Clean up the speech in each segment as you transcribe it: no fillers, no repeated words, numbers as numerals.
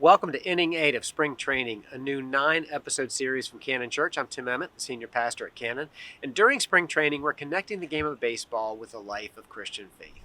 Welcome to Inning 8 of Spring Training, a new 9-episode series from Cannon Church. I'm Tim Emmett, the senior pastor at Cannon, and during spring training, we're connecting the game of baseball with the life of Christian faith.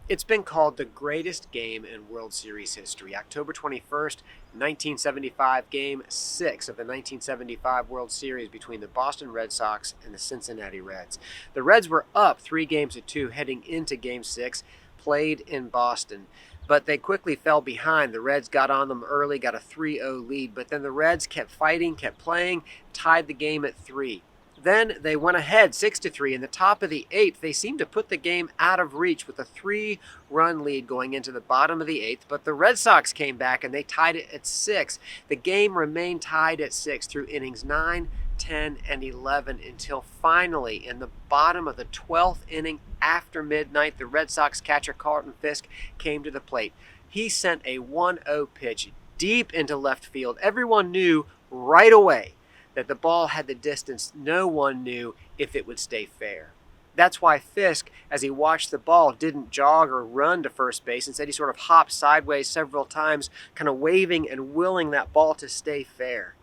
It's been called the greatest game in World Series history. October 21st, 1975, Game 6 of the 1975 World Series between the Boston Red Sox and the Cincinnati Reds. The Reds were up 3-2 heading into Game 6, played in Boston. But they quickly fell behind. The Reds got on them early, got a 3-0 lead, but then the Reds kept fighting, kept playing, tied the game at 3. Then they went ahead 6-3 in the top of the 8th. They seemed to put the game out of reach with a 3-run lead going into the bottom of the 8th, but the Red Sox came back and they tied it at 6. The game remained tied at 6 through innings 9, 10, and 11 until finally in the bottom of the 12th inning after midnight, the Red Sox catcher Carlton Fisk came to the plate. He sent a 1-0 pitch deep into left field. Everyone knew right away that the ball had the distance. No one knew if it would stay fair. That's why Fisk, as he watched the ball, didn't jog or run to first base. Instead, he sort of hopped sideways several times, kind of waving and willing that ball to stay fair.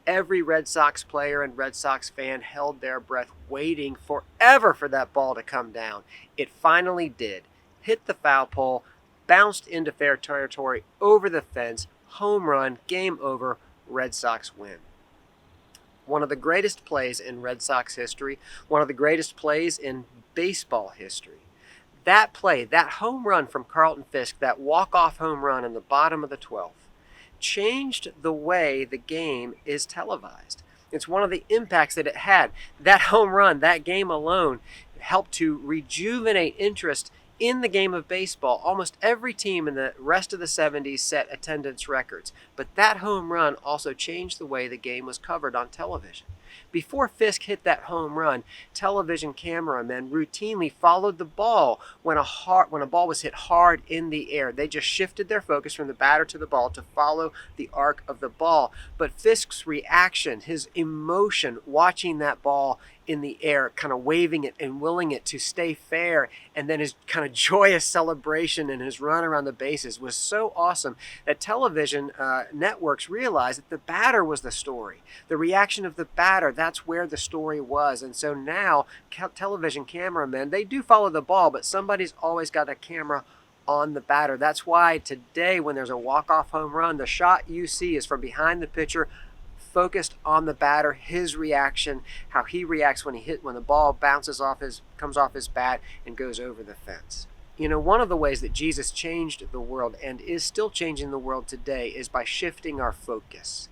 Every Red Sox player and Red Sox fan held their breath, waiting forever for that ball to come down. It finally did. Hit the foul pole, bounced into fair territory, over the fence, home run, game over, Red Sox win. One of the greatest plays in Red Sox history, one of the greatest plays in baseball history. That play, that home run from Carlton Fisk, that walk-off home run in the bottom of the 12th, changed the way the game is televised. It's one of the impacts that it had. That home run, that game alone, helped to rejuvenate interest in the game of baseball. Almost every team in the rest of the 70s set attendance records, but that home run also changed the way the game was covered on television. Before Fisk hit that home run, television cameramen routinely followed the ball when a ball was hit hard in the air. They just shifted their focus from the batter to the ball to follow the arc of the ball. But Fisk's reaction, his emotion watching that ball in the air, kind of waving it and willing it to stay fair, and then his kind of joyous celebration and his run around the bases was so awesome that television networks realized that the batter was the story. The reaction of the batter, that's where the story was. And so now television cameramen, they do follow the ball, but somebody's always got a camera on the batter. That's why today when there's a walk-off home run, the shot you see is from behind the pitcher, focused on the batter, his reaction, how he reacts when the ball comes off his bat and goes over the fence. You know, one of the ways that Jesus changed the world and is still changing the world today is by shifting our focus,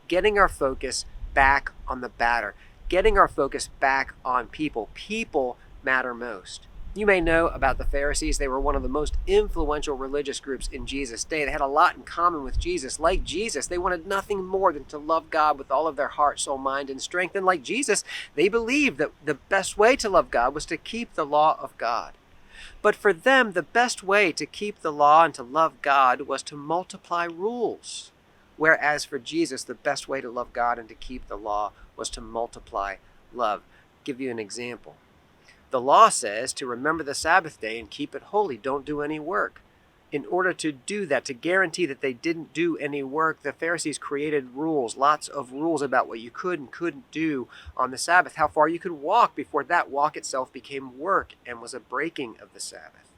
getting our focus back on the batter, getting our focus back on people. People matter most. You may know about the Pharisees. They were one of the most influential religious groups in Jesus' day. They had a lot in common with Jesus. Like Jesus, they wanted nothing more than to love God with all of their heart, soul, mind, and strength. And like Jesus, they believed that the best way to love God was to keep the law of God. But for them, the best way to keep the law and to love God was to multiply rules. Whereas for Jesus, the best way to love God and to keep the law was to multiply love. I'll give you an example. The law says to remember the Sabbath day and keep it holy. Don't do any work. In order to do that, to guarantee that they didn't do any work, the Pharisees created rules, lots of rules about what you could and couldn't do on the Sabbath, how far you could walk before that walk itself became work and was a breaking of the Sabbath.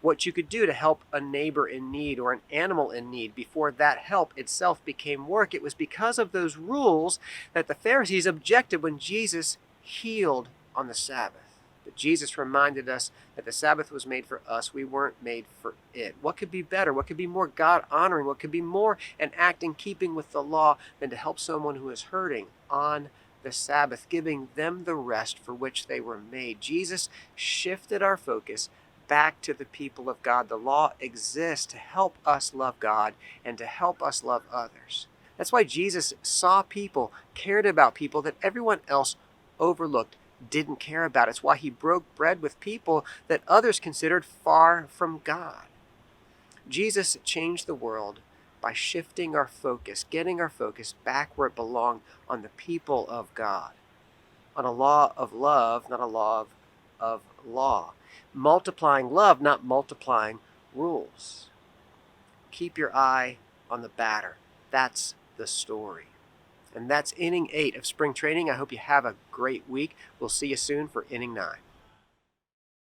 What you could do to help a neighbor in need or an animal in need before that help itself became work. It was because of those rules that the Pharisees objected when Jesus healed on the Sabbath. But Jesus reminded us that the Sabbath was made for us. We weren't made for it. What could be better? What could be more God-honoring? What could be more an act in keeping with the law than to help someone who is hurting on the Sabbath, giving them the rest for which they were made? Jesus shifted our focus back to the people of God. The law exists to help us love God and to help us love others. That's why Jesus saw people, cared about people that everyone else overlooked, didn't care about. It's why he broke bread with people that others considered far from God. Jesus changed the world by shifting our focus, getting our focus back where it belonged, on the people of God, on a law of love, not a law of law. Multiplying love, not multiplying rules. Keep your eye on the batter. That's the story. And that's inning 8 of spring training. I hope you have a great week. We'll see you soon for inning 9.